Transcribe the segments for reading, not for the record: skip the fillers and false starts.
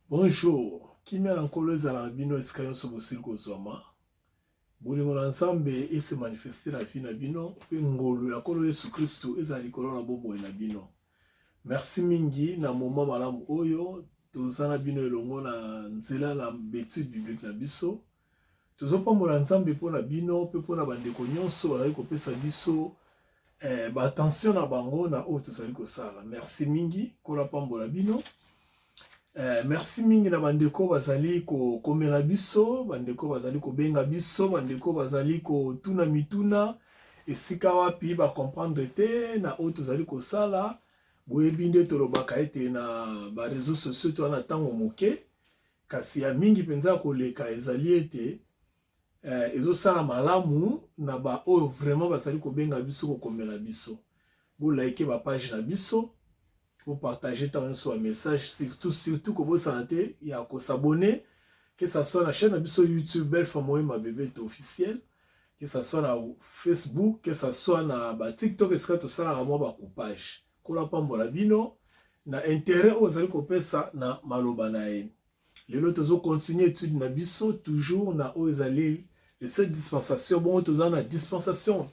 Bonjour, Kimia Lankolo à bino eskayon sobosili kozwama. Bolingo na Nzambe et se manifester la vie na bino pe ngolu ya kolo Yesu Kristo eza likolo na bomoi na bino. Merci mingi na moment malamu oyo tozana bino elongo na nzela na étude biblique na biso. Tozopambola Nzambe pona bino pe pona bandeko nyonso bazali kopesa biso attention na bango na oyo tozali kosala. Merci mingi kola pambola bino. Merci mingi na bandeko bazali ko komela biso, bandeko bazali ko benga biso, bandeko bazali ko tuna mituna esika wapi ba comprendre te na oyo tozali ko sala. Boyebi nde tolobaka ete na ba réseaux sociaux to na tango moke kasi ya mingi penza koleka ezali ete ezosala malamu na ba oyo vraiment bazali ko benga biso ko komela biso. Bo like ba page na biso. Pour partager ton message, surtout que vous sentez, il y a qu'à s'abonner, que ce soit la chaîne de YouTube, Belle Femme ma bébé est officiel, que ce soit na Facebook, que ce soit na TikTok, et ce que tout ça na moi coupage. Qu'on a pas mbola bino, na intérêt aux allez couper ça na maloba nae. Les autres ont continué étude na biso toujours na aux allez les cette dispensation bon tous en la dispensation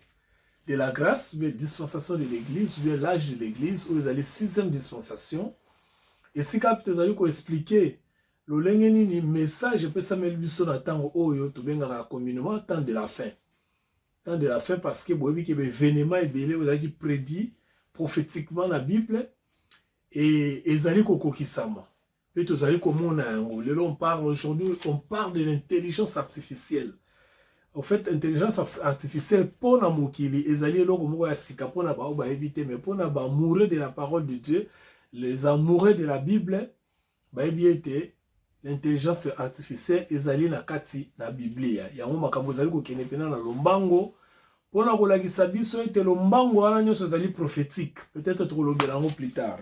de la grâce, ou dispensation de l'église, ou bien l'âge de l'église, où vous allez 6e dispensation. Et si vous allez expliquer le message, peut ça mettre biso na temps où yo to benga communément temps de la fin. Temps de la fin parce que vous voyez que l'événement est belé, vous avez prédit prophétiquement la Bible et ils allaient kokokisama. Et vous allez comment on parle aujourd'hui, on parle de l'intelligence artificielle. En fait, l'intelligence artificielle, pour na mokili, ezali loko moko ya sika pour na ba éviter, mais pour na ba amoureux de la parole de Dieu, les amoureux de la Bible, ba éviter l'intelligence artificielle ezali na kati na Biblia. Yango makambo ezali ko kene pena na lombango, pour na kolakisa biso ete lombango wana nyonso ezali prophétique. Peut-être tolobela ngo plus tard.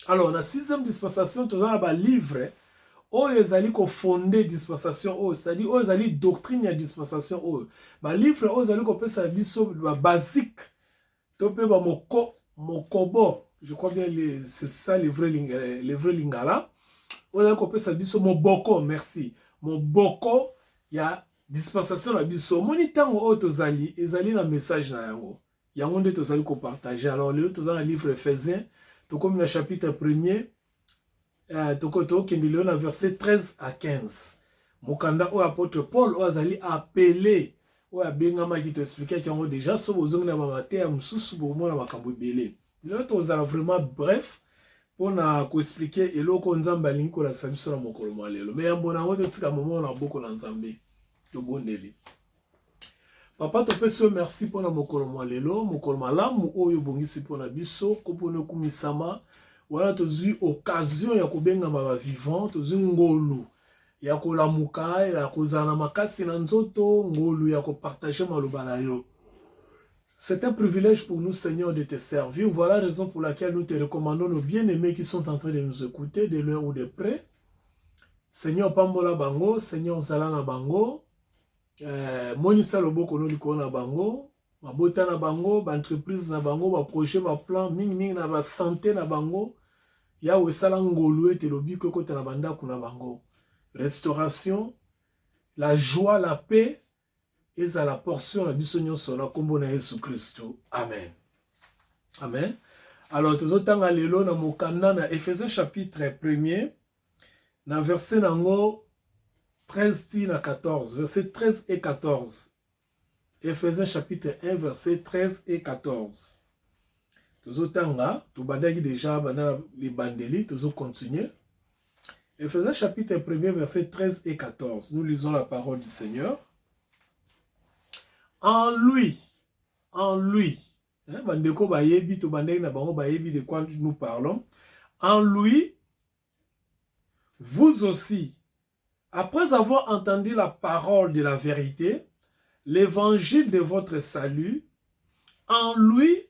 Alors, na 6e dispensation, tozana ba livre oyo ezali ko fonder dispensation oyo, c'est-à-dire oyo ezali doctrine ya dispensation oyo. Ba livre oyo ezali ko pesa biso ba basique to pe ba mokobo, je crois bien c'est ça le vrai lingala. Oyo ezali ko pesa biso moboko, merci. Moboko ya dispensation na biso. Moni tango oyo tozali ezali na message na yango. Yango nde tozali ko partager. Alors le tozali na livre Ephésiens, to comme na chapitre 1er Toko kendile na verset 13 à 15. Mokanda o apôtre Paul o azali appelé o abengama ki to expliquer ki yango déjà so bozongi na mamate ya mususu bomo na makambo belé. Lelo tozala vraiment bref pour na ko expliquer eloko nzamba lingi ko lakisa biso na mokolo mwa lelo. Mais yambo na ngo tika momo na boko na nzambe. To bondeli. Papa to peso merci pour na mokolo mwa lelo, mokolo malamu oyo bongisi pour na biso kopone kumisama. Voilà, tu as occasion ya kobenga ba vivant, tu as ngolu ya kolamuka ya kozana makasi na nzoto, ngolu ya ko partager maloba na yo. C'est un privilège pour nous, Seigneur, de te servir. Voilà la raison pour laquelle nous te recommandons nos bien-aimés qui sont en train de nous écouter, de loin ou de près. Seigneur Pambola Bango, Seigneur Zalana Bango, Monisa Loboko no liko na Bango, mabota na bango, ba entreprise na bango, ba projet, ba plan, ming na ba santé na bango. Ya wesala ngolu ete lobi ko kota na banda kuna bango. Restauration, la joie, la paix, et à la portion la biso nyonso na kombo na Yesu Kristo. Amen. Amen. Alors tozotanga lelo na mokanda na Ephésiens chapitre 1er na verset nango 13 na 14, verset 13 et 14. Ephésiens chapitre 1 verset 13 et 14. Tozotanga, tobandaki déjà les bandeli, tozo continuer. Ephésiens chapitre 1er verset 13 et 14. Nous lisons la parole du Seigneur. En lui, bandeko bayebi to bandeki na bango bayebi de quoi nous parlons. En lui, vous aussi, après avoir entendu la parole de la vérité, l'évangile de votre salut, en lui,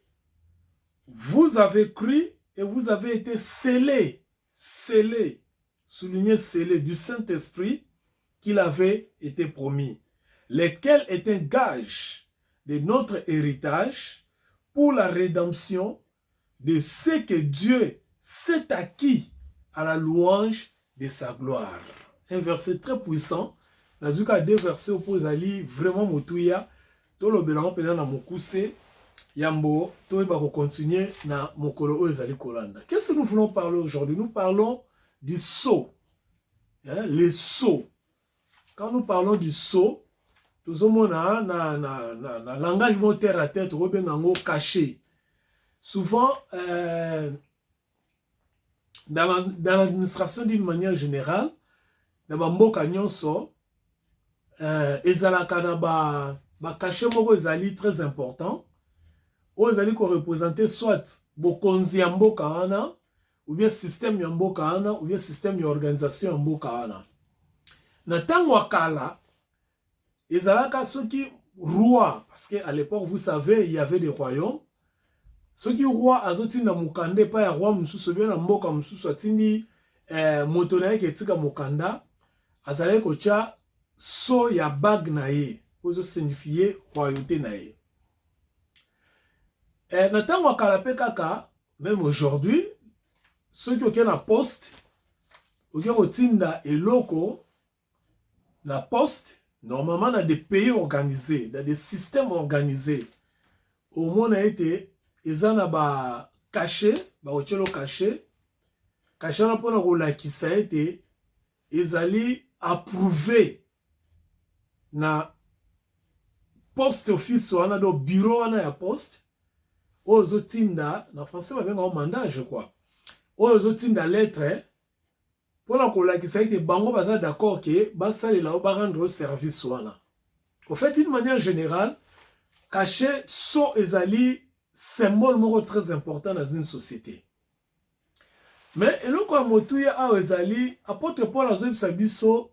vous avez cru et vous avez été scellés, souligné scellés du Saint-Esprit qu'il avait été promis, lequel est un gage de notre héritage pour la rédemption de ce que Dieu s'est acquis à la louange de sa gloire. Un verset très puissant. Nazuka deux versets opposés ali vraiment motuya. To lo belango pena na mokuse yambo to eba ko continuer na mokolo ezali kolanda. Qu'est-ce que nous voulons parler aujourd'hui? Nous parlons du sceau. Hein, les sceaux. Quand nous parlons du sceau, tout le monde a na langage terre à terre, tout le monde caché. Souvent, dans l'administration d'une manière générale, dans mboka nyonso, ezalaka na ba caché moko ezali très important. O ezali ko représenter soit bokonzi ya mboka wana, ou bien système ya mboka wana, ou bien système ya organisation ya mboka wana. Na tango akala, ezalaka soki roi, parce qu'à l'époque, vous savez, il y avait des royaumes. Soki roi azotinda mukande pa ya roi mususu bien na mboka mususu atindi moto na ye ketika mukanda, azalaki kotia so ya bag na ye, ozo signifier royauté na ye. Na tango akala pe kaka, même aujourd'hui, ceux qui ont na poste, oki kotinda eloko na poste, normalement dans des pays organisés, dans des systèmes organisés. Au monde a été eza na ba caché, ba ochelo caché. Caché na pona ko lakisa ete ezali approuvé na poste office wana do bureau wana ya poste. Ozo tinda na français ba benga o mandat je crois. Ozo tinda lettre pour la kolakisa ete bango baza d'accord que basalela ba rendre service wana. En fait, d'une manière générale, caché so ezali symbole moko très important dans une société. Mais eloko motuya a ezali apôtre Paul azobisa biso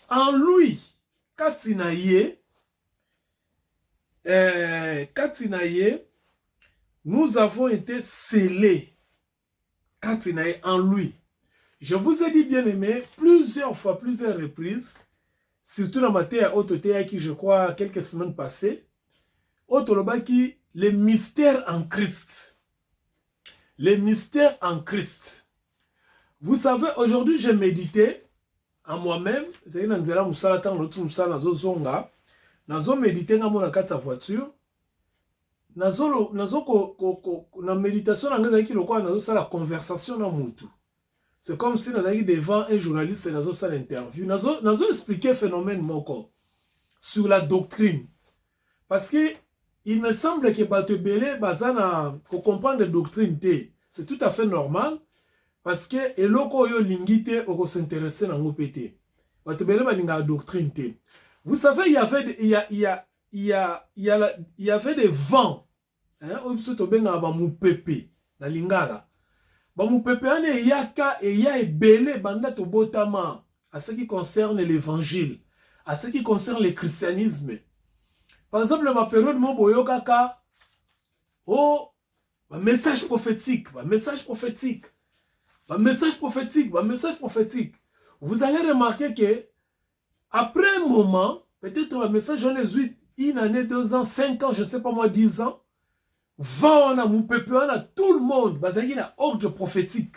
en lui katina ye nous avons été scellés katina ye en lui. Je vous ai dit bien aimé plusieurs fois, plusieurs reprises, surtout dans ma terre autotéa qui je crois quelques semaines passées, autolobaki les mystères en Christ. Les mystères en Christ. Vous savez, aujourd'hui, j'ai médité en moi-même. C'est une nzela musala tant l'autre musala nazo zonga. Nazo médité na mona kata voiture. Nazo na méditation na ngeza ki lokwa nazo sala conversation na mutu. C'est comme si nazo devant un journaliste nazo sala interview. Nazo expliquer phénomène moko sur la doctrine. Parce que il me semble que Batebele bazana ko comprendre la doctrine té. C'est tout à fait normal parce que eloko yo lingité oko s'intéresser na ngopété. Batebele balinga doctrine té. Vous savez il y avait des vents hein obisoto benga ba mupepe na lingala. Ba mupepe ane yaka et ya ebele banda to botama à ce qui concerne l'évangile, à ce qui concerne le christianisme. Par exemple, ma période, mon boyo kaka, oh, message prophétique, message prophétique, message prophétique, message prophétique. Vous allez remarquer que, après un moment, peut-être un message, j'en ai eu une année, 2 ans, 5 ans, je ne sais pas moi, 10 ans, 20 ans, mon peuple, on a tout le monde, il y a un ordre prophétique.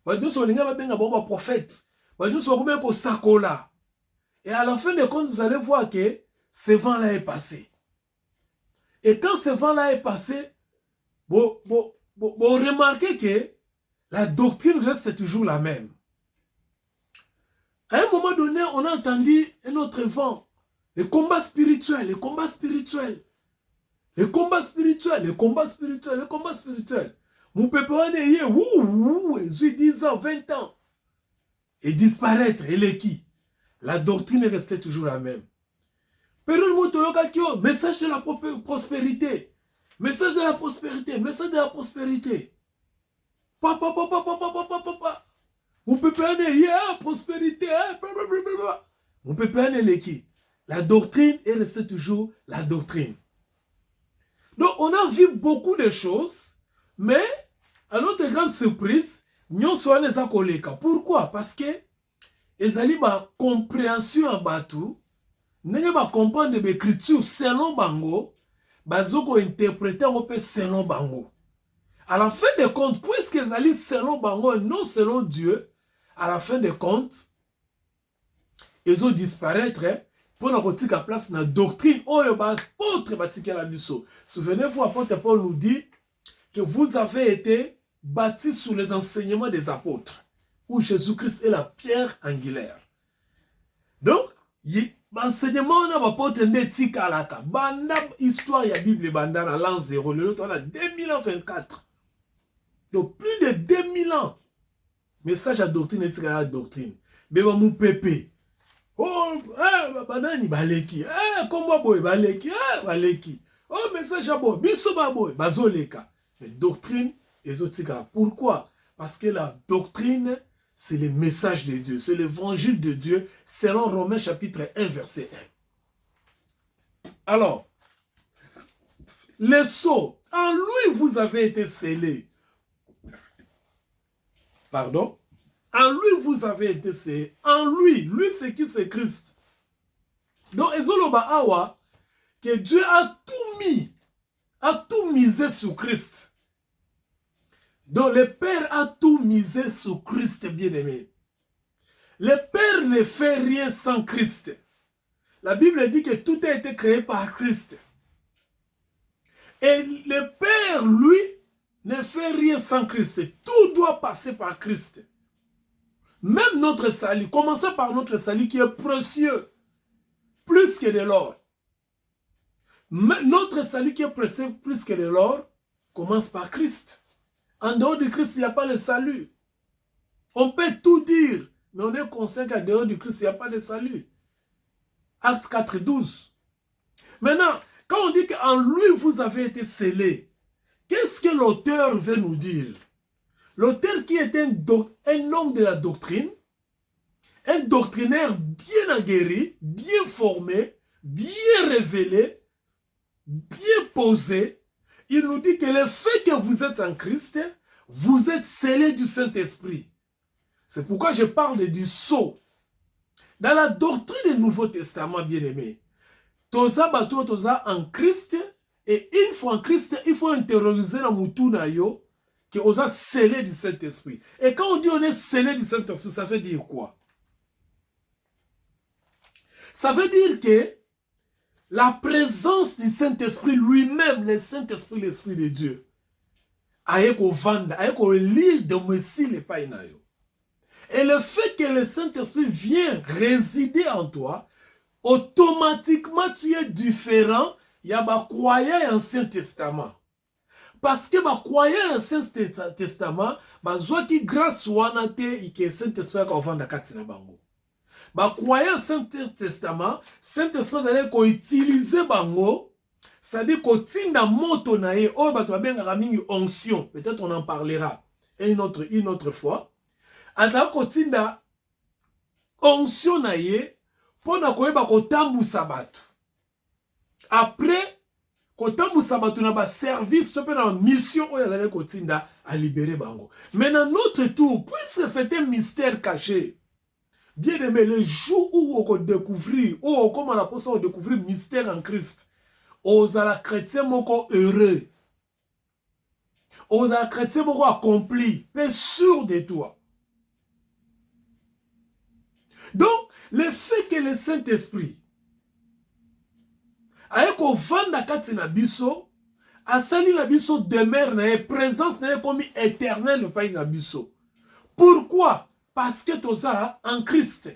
Nous sommes des prophètes, nous sommes des sakola. Et à la fin de compte, vous allez voir que ce vent-là est passé. Et quand ce vent-là est passé, vous remarquez que la doctrine reste toujours la même. À un moment donné, on a entendu un autre vent. Le combat spirituel, le combat spirituel. Le combat spirituel, le combat spirituel, le combat spirituel. Mon peuple en est 10 ans, 20 ans. Et disparaître, et les qui? La doctrine est restée toujours la même. Message de la prospérité. Message de la prospérité. Message de la prospérité. Papa. Mon peuple est prospérité. Mon peuple est qui? La doctrine est restée toujours la doctrine. Donc on a vu beaucoup de choses, mais à notre grande surprise, nous sommes les akoleka. Pourquoi? Parce que ils allaient ma compréhension en bateau. N'est pas comprendre l'écriture selon Bango, bazoko interpréter un peu selon Bango. À la fin des comptes, puisqu'ils allaient selon Bango et non selon Dieu, à la fin des comptes, ils ont disparaître pour la à place dans la doctrine. Oh, apôtre bâti la biso. Souvenez-vous, apôtre Paul nous dit que vous avez été bâtis sous les enseignements des apôtres, où Jésus-Christ est la pierre angulaire. Donc, l'enseignement de l'apôtre n'est pas là. Banda histoire de la Bible banda dans l'an 0, le temps a 2024. Donc, plus de 2000 ans. Message à doctrine est la doctrine. Beba mou pépé. Oh, banani baleki. Kombo boy baleki. Baleki. Oh, message à boy. Biso boy. Bazoleka. Mais doctrine, ezotika. Pourquoi? Parce que la doctrine, c'est le message de Dieu. C'est l'évangile de Dieu, selon Romains chapitre 1, verset 1. Alors, le sceau, en lui vous avez été scellés. Pardon? En lui vous avez été scellés. En lui, lui c'est qui? C'est Christ. Donc, ezoloba awa, que Dieu a tout misé sur Christ. Donc, le Père a tout misé sur Christ, bien-aimé. Le Père ne fait rien sans Christ. La Bible dit que tout a été créé par Christ. Et le Père, lui, ne fait rien sans Christ. Tout doit passer par Christ. Même notre salut, commençons par notre salut qui est précieux, plus que de l'or. Notre salut qui est précieux plus que de l'or commence par Christ. En dehors de Christ, il n'y a pas de salut. On peut tout dire, mais on est conscient qu'en dehors de Christ, il n'y a pas de salut. Acte 4, 12. Maintenant, quand on dit qu'en lui, vous avez été scellés, qu'est-ce que l'auteur veut nous dire? L'auteur qui est un homme de la doctrine, un doctrinaire bien aguerri, bien formé, bien révélé, bien posé, il nous dit que le fait que vous êtes en Christ, vous êtes scellés du Saint-Esprit. C'est pourquoi je parle du sceau. Dans la doctrine du Nouveau Testament, bien-aimé, toza bato toza en Christ, et une fois en Christ, il faut intérioriser la mutuna yo, que on a scellé du Saint-Esprit. Et quand on dit on est scellé du Saint-Esprit, ça veut dire quoi? Ça veut dire que la présence du Saint-Esprit lui-même, le Saint-Esprit, l'Esprit de Dieu, ayeko vanda, ayeko lire de Messie le painayo. Et le fait que le Saint-Esprit vient résider en toi, automatiquement tu es différent. Il y a des croyants Ancien Testament. Parce que les croyants Ancien Testament, qui grâce à te Saint-Esprit a vanda katina bango. Les croyants Ancien Testament, Saint-Esprit allait utiliser bango, c'est-à-dire qu'on tinda moto nae, oh bato abengaka mingi onction. Peut-être on en parlera une autre fois. Ata kotinda onction na ye pona koyeba kotambusa bato. Après kotambusa bato na ba service to pe na mission oyo azali kotinda a libérer bango. Mais dans notre tour, puisque c'est un mystère caché, bien aimé, le jour où on découvrir, ou comment la personne découvrir mystère en Christ, aux chrétiens moko heureux, aux chrétiens moko accompli, mais sûr de toi. Donc, le fait que le Saint-Esprit ayeko vanda kati na biso, asali na biso demeure na présence na comme éternel le pays na biso. Pourquoi? Parce que tout ça en Christ.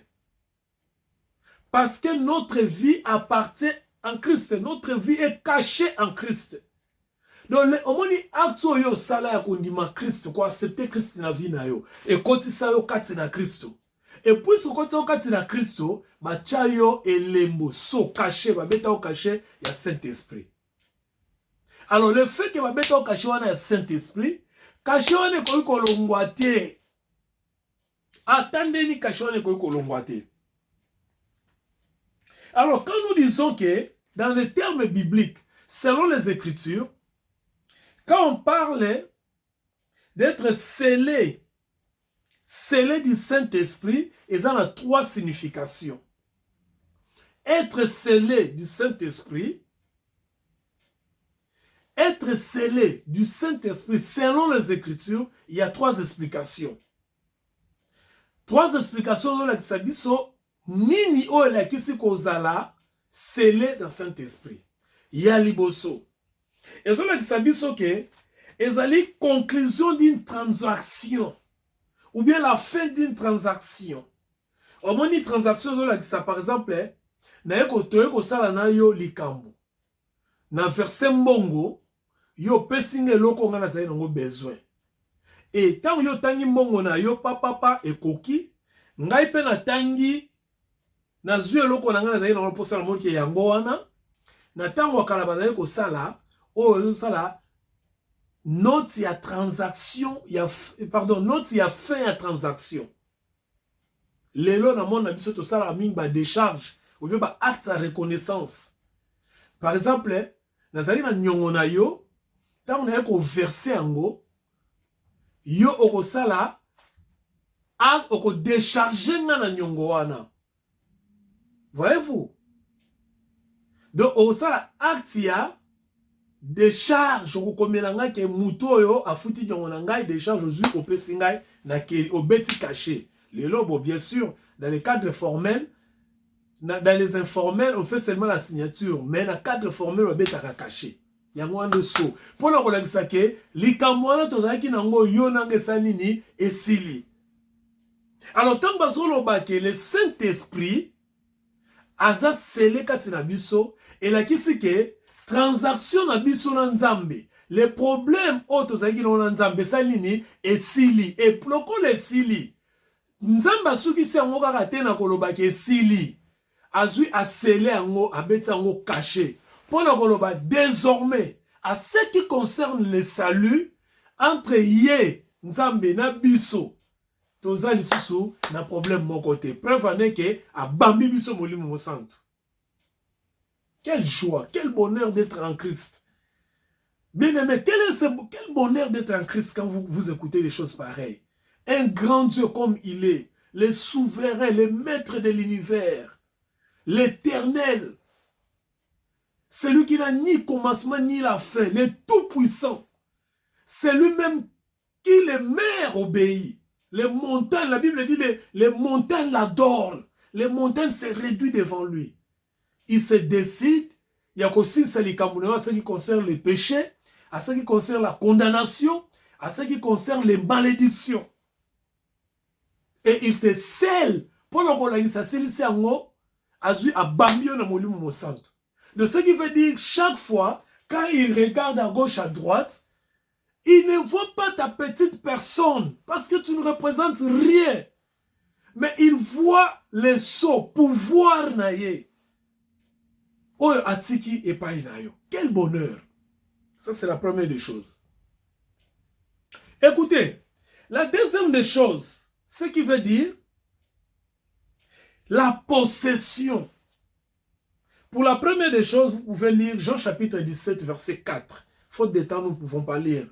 Parce que notre vie appartient en Christ. Notre vie est cachée en Christ. Donc, au moins, acte yo sala ya kondima Christ, ko accepter Christ na vie na yo. Et kotisa yo kati na Christo. Et puis, ce côté au kati na Christo, machayo elembo so caché, ba beta au caché, il y a Saint-Esprit. Alors, le fait que ba beta au caché, il y a Saint-Esprit, caché on est koyi kolongwate. Attendez ni caché on est koyi kolongwate. Alors, quand nous disons que, dans les termes bibliques, selon les Écritures, quand on parle d'être scellé du Saint-Esprit, ils ont trois significations. Être scellé du Saint-Esprit, être scellé du Saint-Esprit, selon les Écritures, il y a trois explications. 3 explications de la Kisabiso, nini o la kisi kozala, scellé dans Saint-Esprit. Ya liboso. Et zo la Kisabiso ke, ezali conclusion d'une transaction, ou bien la fin d'une transaction. Au moins une transaction zo la Kisa, par exemple, na yeko toyeko sala na yo likambo. Na verset mbongo, yo pesinge loko nga na zali nango besoin. Et tant yo tangi mbongo na yo papa ekoki, ngai pe na tangi na zue loko na nga na zali nango posa na monki yango wana, na tango wakala bazali ko sala, o yo sala note ya transaction, note ya fin ya transaction. Lelo na mon na biso to sala mingi ba décharge, ou bien ba acte à reconnaissance. Par exemple, nazali na nyongo na yo, tango na ko verser yango, yo okosala oko décharger nga na nyongo wana. Voyez-vous? Donc okosala acte ya décharge okomelanga ke muto yo afuti nyongo na ngai décharge ozui opesi ngai na ke obeti caché. Lelo bon bien sûr dans les cadres formels, dans les informels on fait seulement la signature, mais dans le cadre formel on betaka caché. Yango ande so pona kolakisa ke likambo wana tozalaki nango yo nanga esalini esili. Alors tant bazoloba ke le Saint-Esprit aza scellé kati na biso elakisi ke transaction na biso na Nzambe, les problèmes o tozalaki na Nzambe esalini esili et ploko esili. Nzambe asukisi yango kaka te na koloba ke esili. Azui a scellé yango abeti yango caché. Pour le koloba, désormais, à ce qui concerne le salut, entre Yé, Nzambe, na biso, toza lisusu, na problème mon côté. Preuve en est que, à Bambi biso molimo mo santo. Quelle joie, quel bonheur d'être en Christ. Bien aimé, quel bonheur d'être en Christ quand vous écoutez des choses pareilles. Un grand Dieu comme il est, le souverain, le maître de l'univers, l'éternel, celui qui n'a ni commencement ni la fin, le tout-puissant. C'est lui-même qui les mers obéit. Les montagnes, la Bible dit, les montagnes l'adorent. Les montagnes se réduisent devant lui. Il se décide, il y a aussi ce qui concerne les péchés, à ce qui concerne la condamnation, à ce qui concerne les malédictions. Et il te scelle, pendant qu'on a dit ça, c'est un mot, à Bambio na Molimo Monsanto. De ce qui veut dire, chaque fois, quand il regarde à gauche, à droite, il ne voit pas ta petite personne, parce que tu ne représentes rien. Mais il voit les sauts, pouvoir naïe. Oh, atiki et pas inayo. Quel bonheur. Ça, c'est la première des choses. Écoutez, la deuxième des choses, ce qui veut dire la possession. Pour la première des choses, vous pouvez lire Jean chapitre 17, verset 4. Faute de temps, nous ne pouvons pas lire.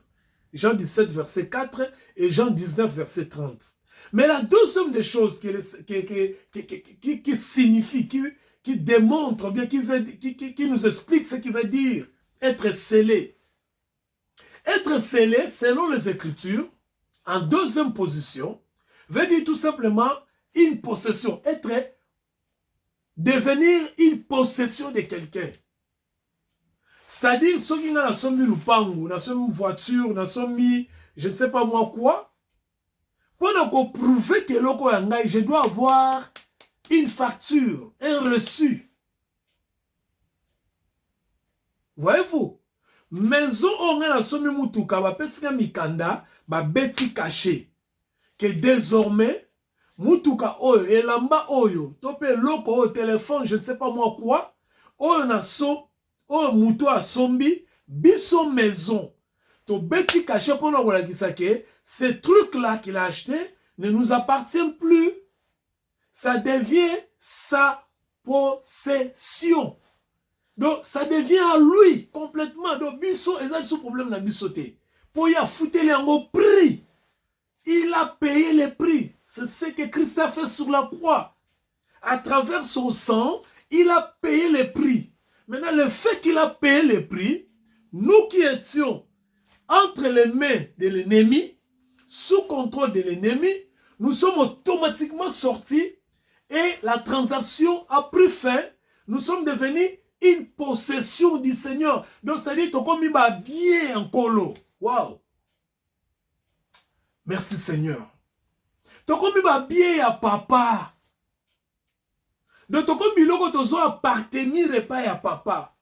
Jean 17, verset 4 et Jean 19, verset 30. Mais la deuxième des choses qui signifie, qui démontre, bien, qui nous explique ce qui veut dire être scellé. Être scellé, selon les Écritures, en deuxième position, veut dire tout simplement une possession, devenir une possession de quelqu'un. C'est-à-dire, ceux qui ont mis le pango, ont mis voiture, ont mis je ne sais pas moi quoi, pour prouver que je dois avoir une facture, un reçu. Voyez-vous? Maison on a somme mutuka ba pesika mikanda ba beti caché que désormais mutuka oyo elamba oyo topé loko au téléphone je ne sais pas moi quoi oyo na so oyo muto a sombi biso maison to beti caché pour nous kolakisa que ce truc là qu'il a acheté ne nous appartient plus, ça devient sa possession. Donc, ça devient à lui complètement. Donc, biso, il y a ce problème dans bisoté. Pour y foutre les prix. Il a payé les prix. C'est ce que Christ a fait sur la croix. À travers son sang, il a payé les prix. Maintenant, le fait qu'il a payé les prix, nous qui étions entre les mains de l'ennemi, sous contrôle de l'ennemi, nous sommes automatiquement sortis et la transaction a pris fin. Nous sommes devenus une possession du Seigneur. Donc, c'est-à-dire, tu comme il va bien en colo. Waouh! Merci Seigneur. Tu comme il va bien à papa. Donc, tu comme il va appartenir et pas à papa.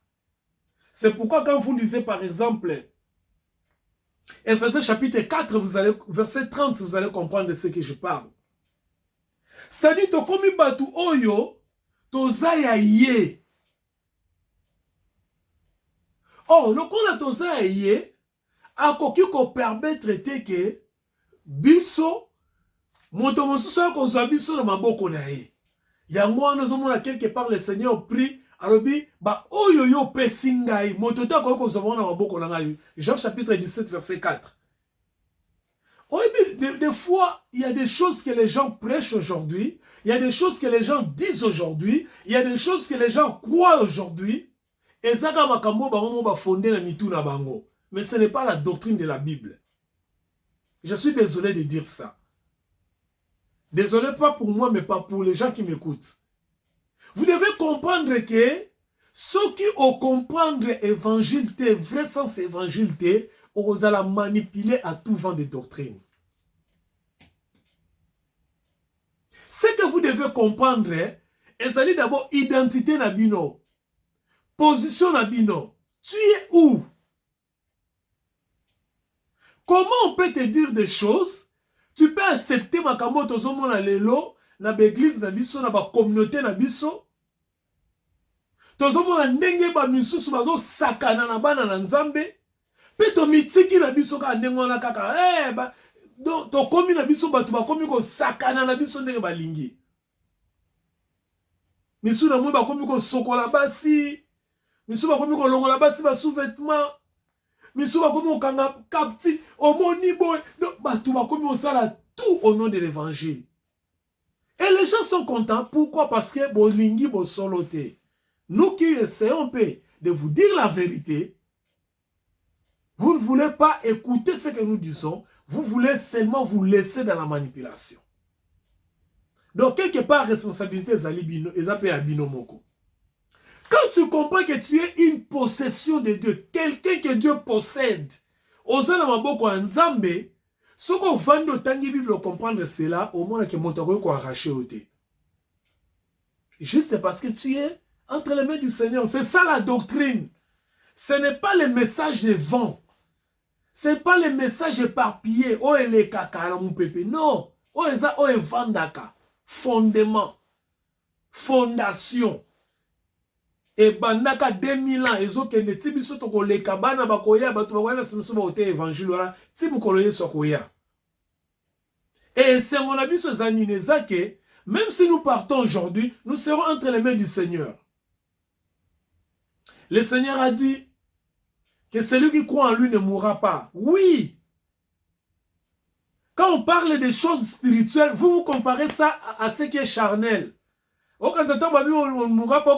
C'est pourquoi quand vous lisez par exemple Ephésiens chapitre 4, verset 30, vous allez comprendre de ce que je parle. C'est-à-dire, tu comme il va tout oyo, tu zayaye. Or, le qu'on a toza yé, a koki ko permettre que biso, moto mosusu a kozwa biso na maboko na ye. Yango wana ozomona quelque part le Seigneur prie, alobi ba oyo yo pesi ngai, moto ta koki kozwa na maboko na ngai. Jean chapitre 17 verset 4. Des fois, il y a des choses que les gens prêchent aujourd'hui, il y a des choses que les gens disent aujourd'hui, il y a des choses que les gens croient aujourd'hui. Mais ce n'est pas la doctrine de la Bible. Je suis désolé de dire ça. Désolé pas pour moi, mais pas pour les gens qui m'écoutent. Vous devez comprendre que ceux qui ont comprendre l'évangile, vrai sens évangile, on allez manipuler à tout vent de doctrine. Ce que vous devez comprendre, c'est d'abord identité nabino. Position nabino. Tu es où? Comment on peut te dire des choses? Tu peux accepter ma kamoto zomo na lelo, na l'église na biso, na ba communauté na biso. Tozomo na ndenge ba misusu bazo sakana na bana na nzambe. Pe to mitiki na biso ka ndengo na kaka. Ba donc to komi na biso ba to ba komi ko sakana na biso ndenge ba lingi. Misu na mo ba komi ko sokola basi. Misu ba komi ko longola basi ba sous-vêtements. Misu ba komi ko kanga captif au monibo. Donc ba to ba komi ko sala tout au nom de l'évangile. Et les gens sont contents. Pourquoi? Parce que bo lingi bo solote. Nous qui essayons de vous dire la vérité, vous ne voulez pas écouter ce que nous disons, vous voulez seulement vous laisser dans la manipulation. Donc, quelque part, responsabilité est à binomoko. Quand tu comprends que tu es une possession de Dieu, quelqu'un que Dieu possède, Osana maboko nzambe, ce qu'on va nous tangi Bible comprendre cela, au moins que mon taro ko arraché au thé. Juste parce que tu es entre les mains du Seigneur. C'est ça la doctrine. Ce n'est pas le message de vent. Ce n'est pas le message éparpillé. Oh, et les caca, mon pépé. Non. Oh, et vandaka. Fondement. Fondation. Et bandaka 2000 ans. Et autres, ne tibiso toko le kabana bakoya, batubawana simiso baote évangile, wala, tibukoloye sokoya. Et c'est mon avis sur Zanineza que, même si nous partons aujourd'hui, nous serons entre les mains du Seigneur. Le Seigneur a dit que celui qui croit en lui ne mourra pas. Oui. Quand on parle des choses spirituelles, vous comparez ça à ce qui est charnel. On ne mourra pas,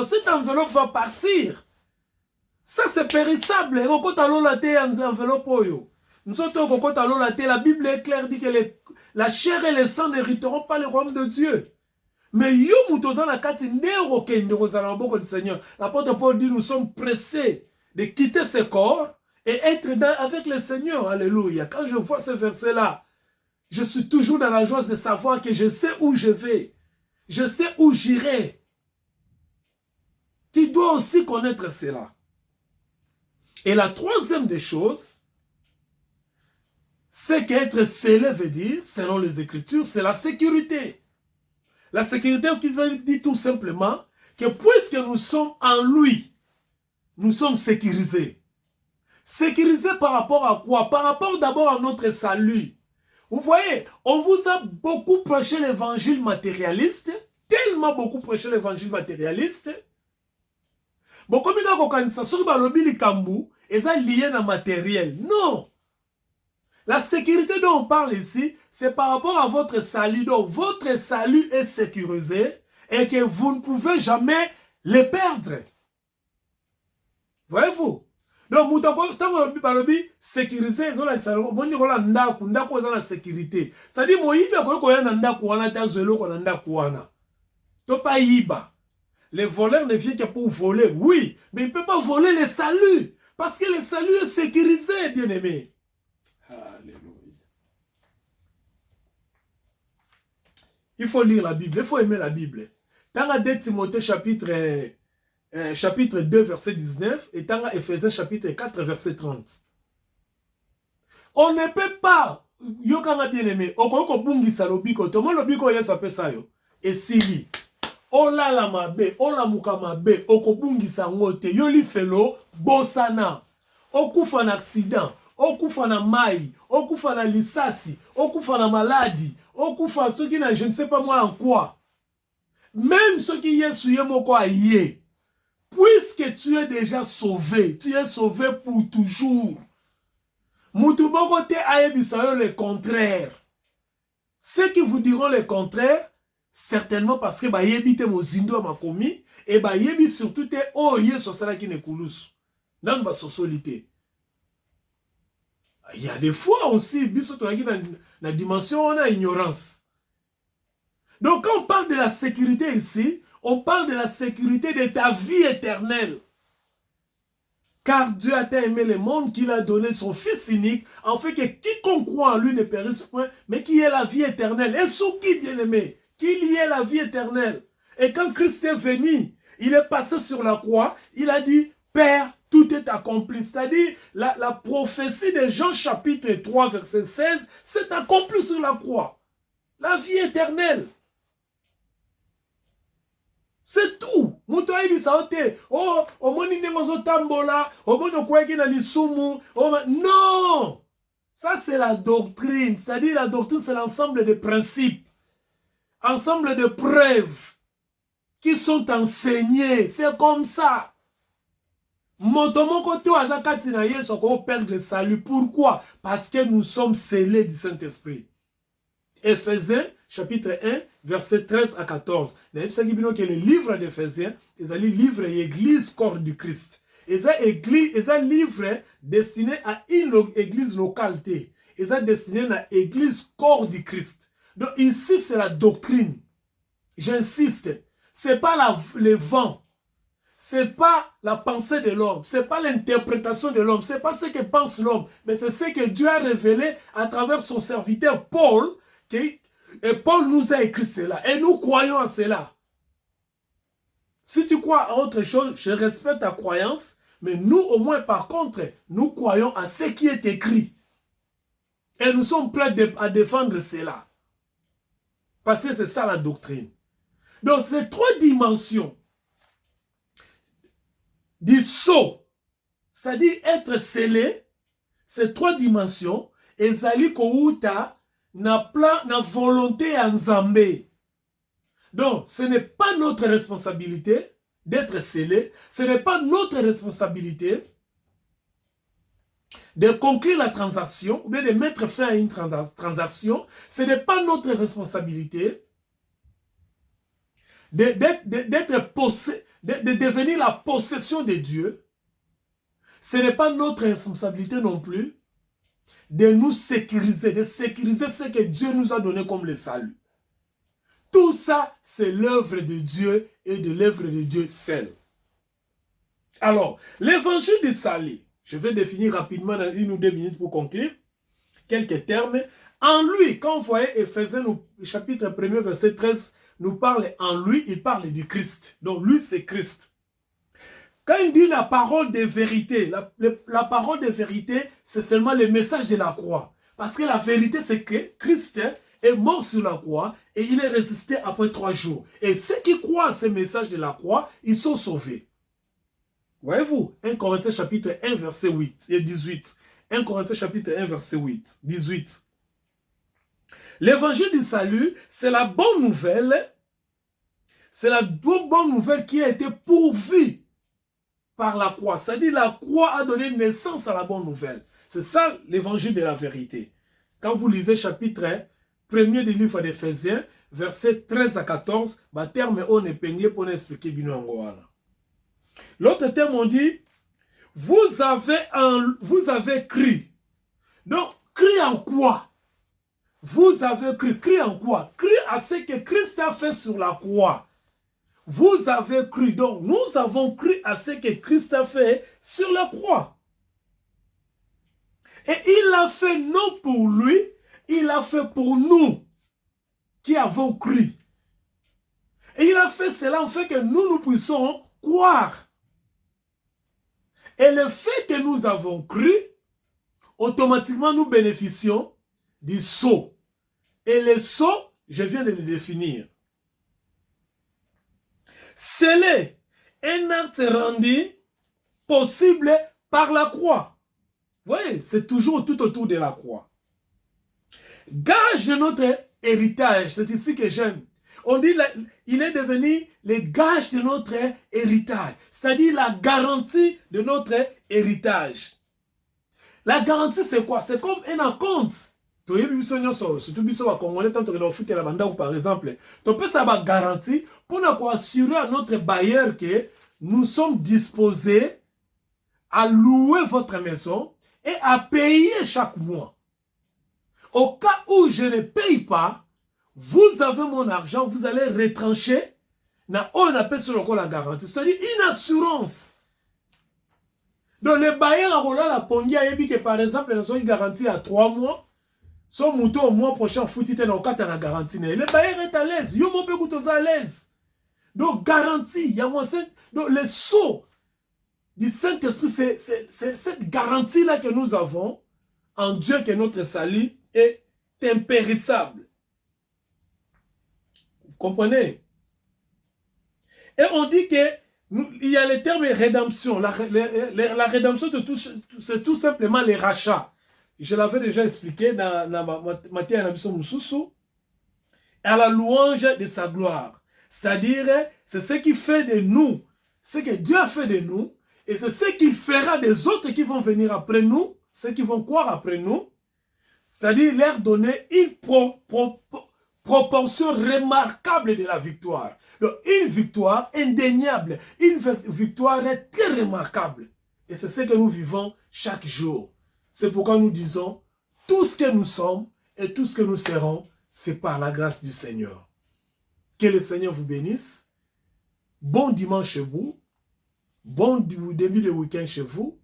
cette enveloppe va partir. Ça, c'est périssable. La Bible est claire, dit que la chair et le sang n'hériteront pas le royaume de Dieu. Mais l'apôtre Paul dit, nous sommes pressés de quitter ce corps et être avec le Seigneur. Alléluia. Quand je vois ce verset-là, je suis toujours dans la joie de savoir que je sais où je vais. Je sais où j'irai. Tu dois aussi connaître cela. Et la troisième des choses, c'est qu'être scellé veut dire, selon les Écritures, c'est la sécurité. La sécurité qui veut dire tout simplement que puisque nous sommes en lui, nous sommes sécurisés. Sécurisés par rapport à quoi? Par rapport d'abord à notre salut. Vous voyez, on vous a beaucoup prêché l'évangile matérialiste, tellement beaucoup prêché l'évangile matérialiste. Bon, comme il a dit, ça est lié à matériel. Non! La sécurité dont on parle ici, c'est par rapport à votre salut. Donc, votre salut est sécurisé et que vous ne pouvez jamais le perdre. Voyez-vous? Donc, tant que sécuriser, ils ont la sécurité. C'est-à-dire, moi, il y a pas iba. Les voleurs ne viennent que pour voler, oui, mais ils ne peuvent pas voler le salut. Parce que le salut est sécurisé, bien-aimé. Alléluia. Il faut lire la Bible, il faut aimer la Bible. Dans 2 Timothée chapitre 2, verset 19, et dans Ephésiens chapitre 4, verset 30. On ne peut pas, yokanga bien-aimé, okoko bungisa lobiko, tomo lobiko yeso apesa yo, et sili. Ola la mabe, ola muka mabe, okobungisa ngote, yoli felo, bosana. Okufa na accident, okufa na mai, okufa na lisasi, okufa na maladie, okufa ceux qui na je ne sais pas moi en quoi. Même ceux qui y sont moko aye. Puisque tu es déjà sauvé, tu es sauvé pour toujours. Mutuboko te ayebisayo le contraire. Ceux qui vous diront le contraire, certainement parce que bayebite mozindo makomi et bayebi surtout te oye sosala ki ne kulus. Nan ba sosolité. Il y a des fois aussi biso to yaki na dimension on a ignorance. Donc quand on parle de la sécurité ici, on parle de la sécurité de ta vie éternelle. Car Dieu a tant aimé le monde qu'il a donné son Fils unique, en fait que quiconque croit en lui ne périsse point, mais qui ait la vie éternelle. Et sous qui, bien-aimé? Qu'il y ait la vie éternelle. Et quand Christ est venu, il est passé sur la croix, il a dit, Père, tout est accompli. C'est-à-dire, la prophétie de Jean chapitre 3, verset 16, s'est accomplie sur la croix. La vie éternelle. C'est tout. Muto aibi saote. Oh, omoni nengozo tambola, omoni kweki na lisumu. Non. Ça c'est la doctrine, c'est-à-dire la doctrine c'est l'ensemble des principes, ensemble de preuves qui sont enseignées. C'est comme ça. Motomoko to azakati na yeso ko perdre le salut. Pourquoi? Parce que nous sommes scellés du Saint-Esprit. Ephésiens chapitre 1, verset 13 à 14. Que le livre d'Éphésiens, c'est un livre église corps du Christ. Et c'est un livre destiné à une église locale. Et c'est destiné à l'église corps du Christ. Donc ici, c'est la doctrine. J'insiste. Ce n'est pas le vent. Ce n'est pas la pensée de l'homme. Ce n'est pas l'interprétation de l'homme. Ce n'est pas ce que pense l'homme. Mais c'est ce que Dieu a révélé à travers son serviteur Paul. Et Paul nous a écrit cela. Et nous croyons à cela. Si tu crois à autre chose, je respecte ta croyance. Mais nous, au moins, par contre, nous croyons à ce qui est écrit. Et nous sommes prêts à défendre cela. Parce que c'est ça la doctrine. Donc, ces trois dimensions du sceau, c'est-à-dire être scellé, ces trois dimensions, ezali kouta na plan, na volonté en Zambé. Donc, ce n'est pas notre responsabilité d'être scellé, ce n'est pas notre responsabilité de conclure la transaction, ou bien de mettre fin à une transaction, ce n'est pas notre responsabilité de devenir la possession de Dieu. Ce n'est pas notre responsabilité non plus de nous sécuriser, de sécuriser ce que Dieu nous a donné comme le salut. Tout ça, c'est l'œuvre de Dieu et de l'œuvre de Dieu seul. Alors, l'évangile du salut, je vais définir rapidement dans 1 ou 2 minutes pour conclure quelques termes. En lui, quand vous voyez Ephésiens chapitre 1, verset 13, nous parle en lui, il parle du Christ. Donc lui, c'est Christ. Quand il dit la parole de vérité, la parole de vérité, c'est seulement le message de la croix. Parce que la vérité, c'est que Christ est mort sur la croix et il est ressuscité après 3 jours. Et ceux qui croient à ce message de la croix, ils sont sauvés. Voyez-vous, 1 Corinthiens chapitre 1, verset 8 et 18. 1 Corinthiens chapitre 1, verset 8, 18. L'évangile du salut, c'est la bonne nouvelle. C'est la bonne nouvelle qui a été pourvue par la croix. C'est-à-dire la croix a donné naissance à la bonne nouvelle. C'est ça l'évangile de la vérité. Quand vous lisez chapitre 1er du livre d'Éphésiens, versets 13 à 14, terme on épinglé pour expliquer bien. L'autre terme on dit, vous avez cru. Donc, cru en quoi? Vous avez cru en quoi? Cru à ce que Christ a fait sur la croix. Vous avez cru. Donc, nous avons cru à ce que Christ a fait sur la croix. Et il l'a fait non pour lui, il l'a fait pour nous qui avons cru. Et il a fait cela en fait que nous puissions croire. Et le fait que nous avons cru, automatiquement nous bénéficions du sceau. Et le sceau, je viens de le définir. C'est un acte rendu possible par la croix. Vous voyez, c'est toujours tout autour de la croix. Gage de notre héritage, c'est ici que j'aime. On dit il est devenu le gage de notre héritage, c'est-à-dire la garantie de notre héritage. La garantie, c'est quoi? C'est comme un acompte. Surtout biso va congolais tant que dans foot la banda ou par exemple, tu peux savoir garantie pour nous assurer à notre bailleur que nous sommes disposés à louer votre maison et à payer chaque mois. Au cas où je ne paye pas, vous avez mon argent, vous allez retrancher. On appelle ce qu'on la garantie, c'est-à-dire une assurance. Donc le bailleur a la pongi a dit que par exemple, ils ont une garantie à 3 mois. Son mouton au mois prochain, foutu dans la garantie. Le bailleur est à l'aise. Yo mo pe à l'aise. Donc garantie, il y a donc le sceau du Saint-Esprit, c'est cette garantie-là que nous avons en Dieu que notre salut est impérissable. Vous comprenez? Et on dit que il y a le terme rédemption. La rédemption, c'est tout simplement les rachats. Je l'avais déjà expliqué dans Matthieu à la louange de sa gloire. C'est-à-dire, c'est ce qui fait de nous, ce que Dieu a fait de nous, et c'est ce qu'il fera des autres qui vont venir après nous, ceux qui vont croire après nous, c'est-à-dire leur donner une proportion remarquable de la victoire. Donc, une victoire indéniable, une victoire très remarquable. Et c'est ce que nous vivons chaque jour. C'est pourquoi nous disons, tout ce que nous sommes et tout ce que nous serons, c'est par la grâce du Seigneur. Que le Seigneur vous bénisse. Bon dimanche chez vous. Bon début de week-end chez vous.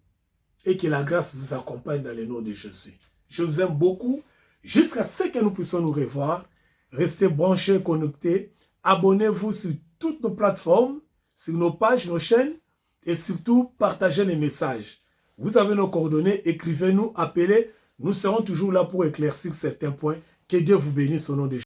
Et que la grâce vous accompagne dans le nom de Jésus. Je vous aime beaucoup. Jusqu'à ce que nous puissions nous revoir. Restez branchés, connectés. Abonnez-vous sur toutes nos plateformes, sur nos pages, nos chaînes. Et surtout, partagez les messages. Vous avez nos coordonnées, écrivez-nous, appelez. Nous serons toujours là pour éclaircir certains points. Que Dieu vous bénisse au nom de Jésus.